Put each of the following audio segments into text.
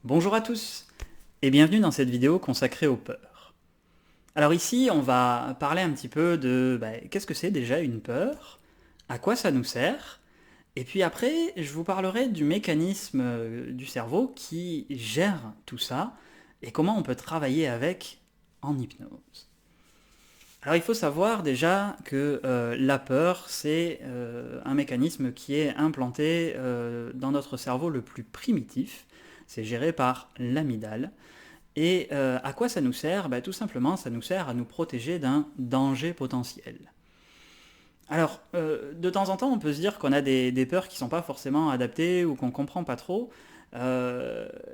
Bonjour à tous et bienvenue dans cette vidéo consacrée aux peurs. Alors ici, on va parler un petit peu de qu'est-ce que c'est déjà une peur, à quoi ça nous sert, et puis après, je vous parlerai du mécanisme du cerveau qui gère tout ça et comment on peut travailler avec en hypnose. Alors il faut savoir déjà que la peur, c'est un mécanisme qui est implanté dans notre cerveau le plus primitif. C'est géré par l'amygdale. Et à quoi ça nous sert? Tout simplement, ça nous sert à nous protéger d'un danger potentiel. Alors, de temps en temps, on peut se dire qu'on a des peurs qui ne sont pas forcément adaptées ou qu'on ne comprend pas trop.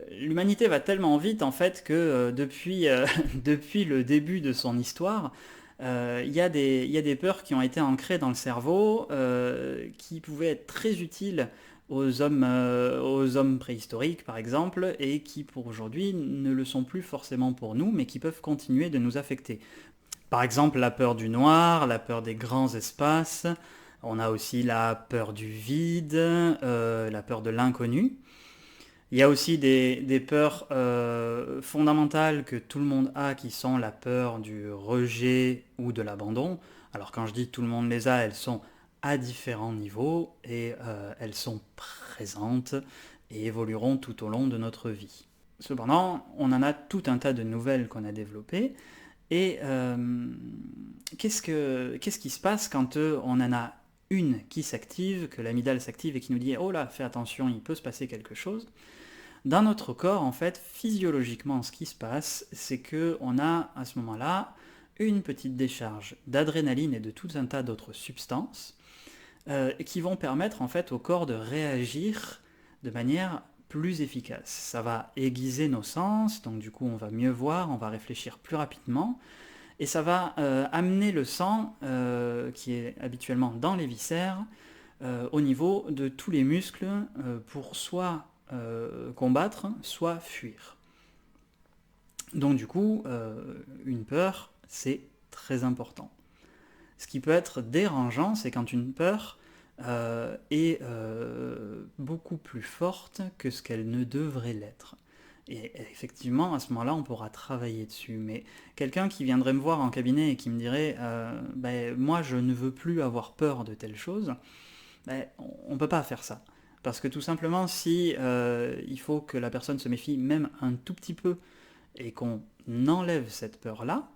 L'humanité va tellement vite en fait que depuis le début de son histoire, il y a des peurs qui ont été ancrées dans le cerveau qui pouvaient être très utiles aux hommes préhistoriques par exemple et qui pour aujourd'hui ne le sont plus forcément pour nous mais qui peuvent continuer de nous affecter. Par exemple, la peur du noir, la peur des grands espaces, on a aussi la peur du vide, la peur de l'inconnu. Il y a aussi des peurs fondamentales que tout le monde a, qui sont la peur du rejet ou de l'abandon. Alors quand je dis tout le monde les a, elles sont à différents niveaux et elles sont présentes et évolueront tout au long de notre vie. Cependant, on en a tout un tas de nouvelles qu'on a développées et qu'est-ce qui se passe quand on en a une qui s'active, que l'amygdale s'active et qui nous dit «Oh là, fais attention, il peut se passer quelque chose». Dans notre corps, en fait, physiologiquement, ce qui se passe, c'est qu'on a à ce moment-là une petite décharge d'adrénaline et de tout un tas d'autres substances qui vont permettre en fait au corps de réagir de manière plus efficace. Ça va aiguiser nos sens, donc du coup on va mieux voir, on va réfléchir plus rapidement, et ça va amener le sang, qui est habituellement dans les viscères, au niveau de tous les muscles pour soit combattre, soit fuir. Donc du coup, une peur, c'est très important. Ce qui peut être dérangeant, c'est quand une peur est beaucoup plus forte que ce qu'elle ne devrait l'être. Et effectivement, à ce moment-là, on pourra travailler dessus. Mais quelqu'un qui viendrait me voir en cabinet et qui me dirait moi, je ne veux plus avoir peur de telle chose, on ne peut pas faire ça. Parce que tout simplement, si il faut que la personne se méfie même un tout petit peu et qu'on enlève cette peur-là,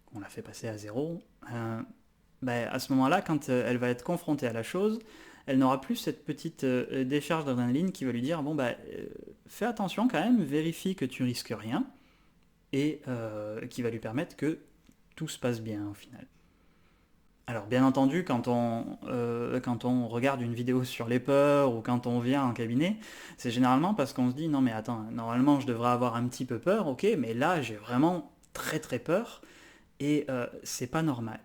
qu'on la fait passer à zéro, à ce moment-là, quand elle va être confrontée à la chose, elle n'aura plus cette petite décharge d'adrénaline qui va lui dire fais attention quand même, vérifie que tu risques rien, et qui va lui permettre que tout se passe bien au final. Alors bien entendu, quand on regarde une vidéo sur les peurs ou quand on vient en cabinet, c'est généralement parce qu'on se dit non mais attends, normalement je devrais avoir un petit peu peur, ok, mais là j'ai vraiment très très peur et c'est pas normal.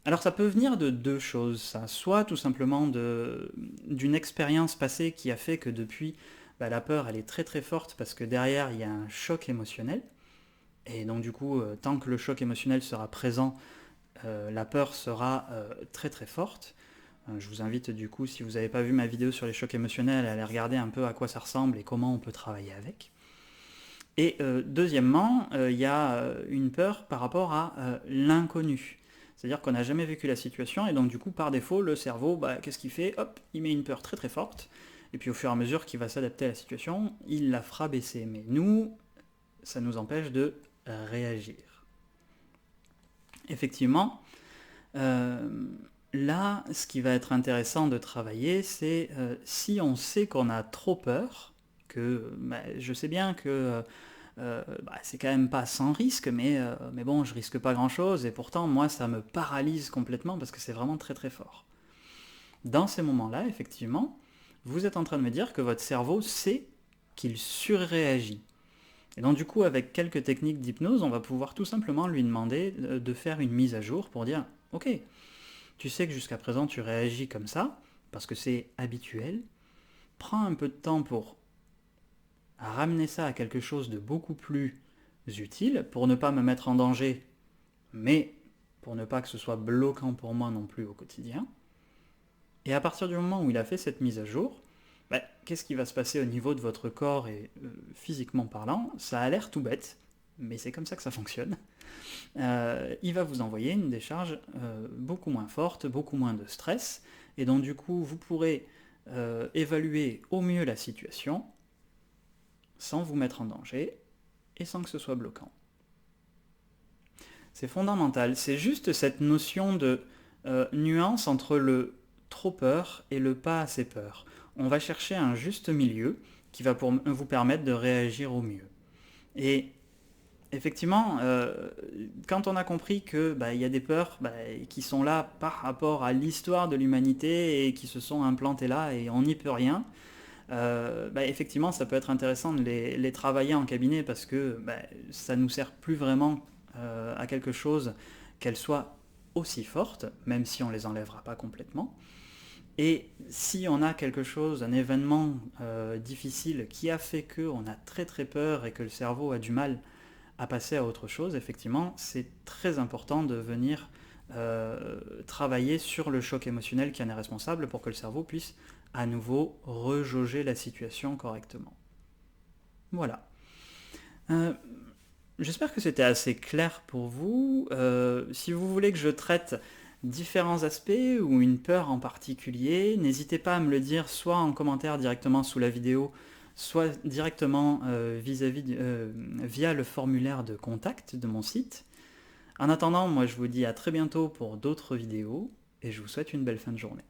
Alors ça peut venir de deux choses, ça. Soit tout simplement d'une expérience passée qui a fait que depuis, la peur elle est très très forte parce que derrière il y a un choc émotionnel. Et donc du coup, tant que le choc émotionnel sera présent, la peur sera très très forte. Je vous invite du coup, si vous n'avez pas vu ma vidéo sur les chocs émotionnels, à aller regarder un peu à quoi ça ressemble et comment on peut travailler avec. Et deuxièmement, il y a une peur par rapport à l'inconnu. C'est-à-dire qu'on n'a jamais vécu la situation et donc du coup par défaut le cerveau, qu'est-ce qu'il fait? Hop, il met une peur très très forte et puis au fur et à mesure qu'il va s'adapter à la situation, il la fera baisser. Mais nous, ça nous empêche de réagir. Effectivement, là, ce qui va être intéressant de travailler, c'est si on sait qu'on a trop peur, que je sais bien que c'est quand même pas sans risque, mais bon, je risque pas grand-chose, et pourtant, moi, ça me paralyse complètement parce que c'est vraiment très très fort. Dans ces moments-là, effectivement, vous êtes en train de me dire que votre cerveau sait qu'il surréagit. Et donc du coup, avec quelques techniques d'hypnose, on va pouvoir tout simplement lui demander de faire une mise à jour pour dire, ok, tu sais que jusqu'à présent tu réagis comme ça, parce que c'est habituel, prends un peu de temps pour ramener ça à quelque chose de beaucoup plus utile, pour ne pas me mettre en danger, mais pour ne pas que ce soit bloquant pour moi non plus au quotidien. Et à partir du moment où il a fait cette mise à jour, qu'est-ce qui va se passer au niveau de votre corps et physiquement parlant? Ça a l'air tout bête, mais c'est comme ça que ça fonctionne. Il va vous envoyer une décharge beaucoup moins forte, beaucoup moins de stress, et donc du coup vous pourrez évaluer au mieux la situation sans vous mettre en danger et sans que ce soit bloquant. C'est fondamental, c'est juste cette notion de nuance entre le trop peur et le pas assez peur. On va chercher un juste milieu qui va vous permettre de réagir au mieux. Et effectivement, quand on a compris que il y a des peurs qui sont là par rapport à l'histoire de l'humanité et qui se sont implantées là et on n'y peut rien, effectivement ça peut être intéressant de les travailler en cabinet parce que ça nous sert plus vraiment à quelque chose qu'elles soient aussi fortes, même si on les enlèvera pas complètement. Et si on a quelque chose, un événement difficile qui a fait qu'on a très très peur et que le cerveau a du mal à passer à autre chose, effectivement, c'est très important de venir travailler sur le choc émotionnel qui en est responsable pour que le cerveau puisse à nouveau rejauger la situation correctement. Voilà. J'espère que c'était assez clair pour vous. Si vous voulez que je traite différents aspects ou une peur en particulier, n'hésitez pas à me le dire soit en commentaire directement sous la vidéo, soit directement via le formulaire de contact de mon site. En attendant, moi je vous dis à très bientôt pour d'autres vidéos et je vous souhaite une belle fin de journée.